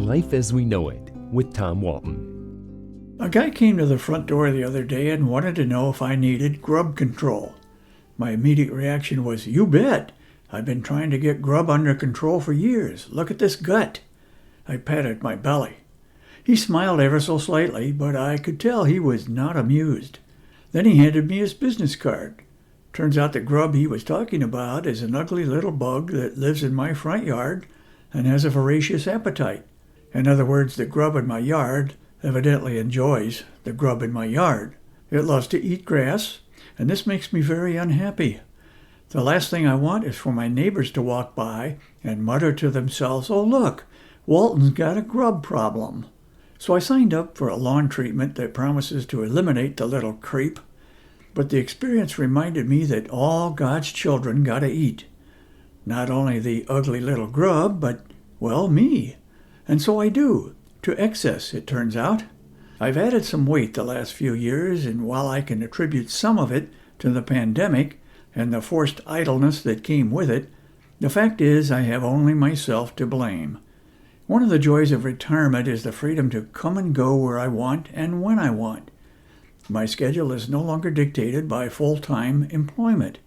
Life as We Know It with Tom Walton. A guy came to the front door the other day and wanted to know if I needed grub control. My immediate reaction was, "You bet! I've been trying to get grub under control for years. Look at this gut." I patted my belly. He smiled ever so slightly, but I could tell he was not amused. Then he handed me his business card. Turns out the grub he was talking about is an ugly little bug that lives in my front yard and has a voracious appetite. In other words, the grub in my yard evidently enjoys the grub in my yard. It loves to eat grass, and this makes me very unhappy. The last thing I want is for my neighbors to walk by and mutter to themselves, "Oh look, Walton's got a grub problem." So I signed up for a lawn treatment that promises to eliminate the little creep. But the experience reminded me that all God's children gotta eat. Not only the ugly little grub, but, well, me. And so I do, to excess, it turns out. I've added some weight the last few years, and while I can attribute some of it to the pandemic and the forced idleness that came with it, the fact is I have only myself to blame. One of the joys of retirement is the freedom to come and go where I want and when I want. My schedule is no longer dictated by full-time employment.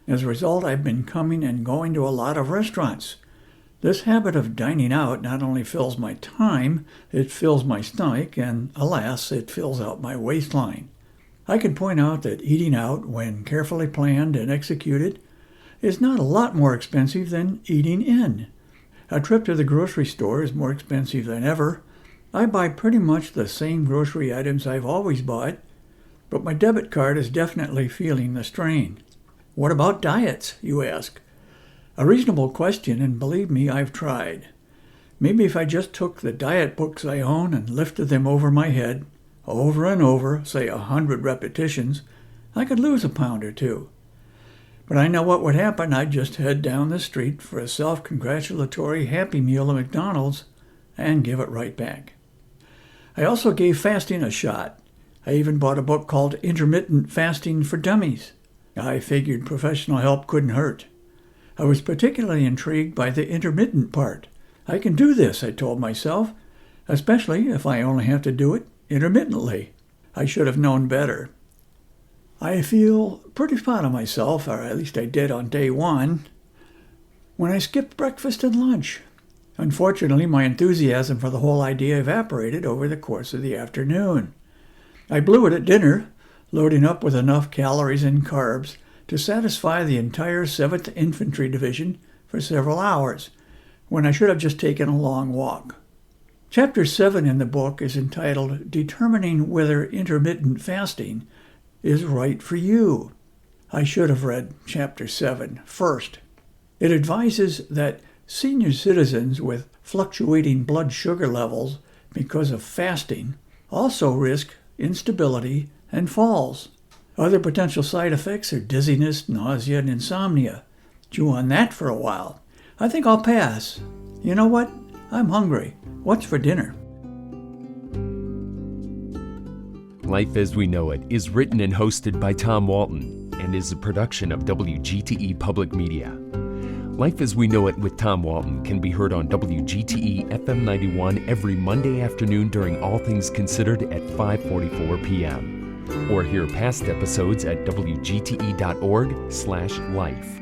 As a result, I've been coming and going to a lot of restaurants. This habit of dining out not only fills my time, it fills my stomach, and alas, it fills out my waistline. I can point out that eating out, when carefully planned and executed, is not a lot more expensive than eating in. A trip to the grocery store is more expensive than ever. I buy pretty much the same grocery items I've always bought, but my debit card is definitely feeling the strain. What about diets, you ask? A reasonable question, and believe me, I've tried. Maybe if I just took the diet books I own and lifted them over my head, over and over, say 100 repetitions, I could lose a pound or two. But I know what would happen. I'd just head down the street for a self-congratulatory Happy Meal at McDonald's and give it right back. I also gave fasting a shot. I even bought a book called Intermittent Fasting for Dummies. I figured professional help couldn't hurt. I was particularly intrigued by the intermittent part. I can do this, I told myself, especially if I only have to do it intermittently. I should have known better. I feel pretty proud of myself, or at least I did on day one, when I skipped breakfast and lunch. Unfortunately, my enthusiasm for the whole idea evaporated over the course of the afternoon. I blew it at dinner, loading up with enough calories and carbs to satisfy the entire 7th Infantry Division for several hours, when I should have just taken a long walk. Chapter 7 in the book is entitled Determining Whether Intermittent Fasting is Right for You. I should have read Chapter 7 first. It advises that senior citizens with fluctuating blood sugar levels because of fasting also risk instability and falls. Other potential side effects are dizziness, nausea, and insomnia. Chew on that for a while. I think I'll pass. You know what? I'm hungry. What's for dinner? Life as We Know It is written and hosted by Tom Walton and is a production of WGTE Public Media. Life as We Know It with Tom Walton can be heard on WGTE FM 91 every Monday afternoon during All Things Considered at 5:44 p.m. Or hear past episodes at wgte.org/life.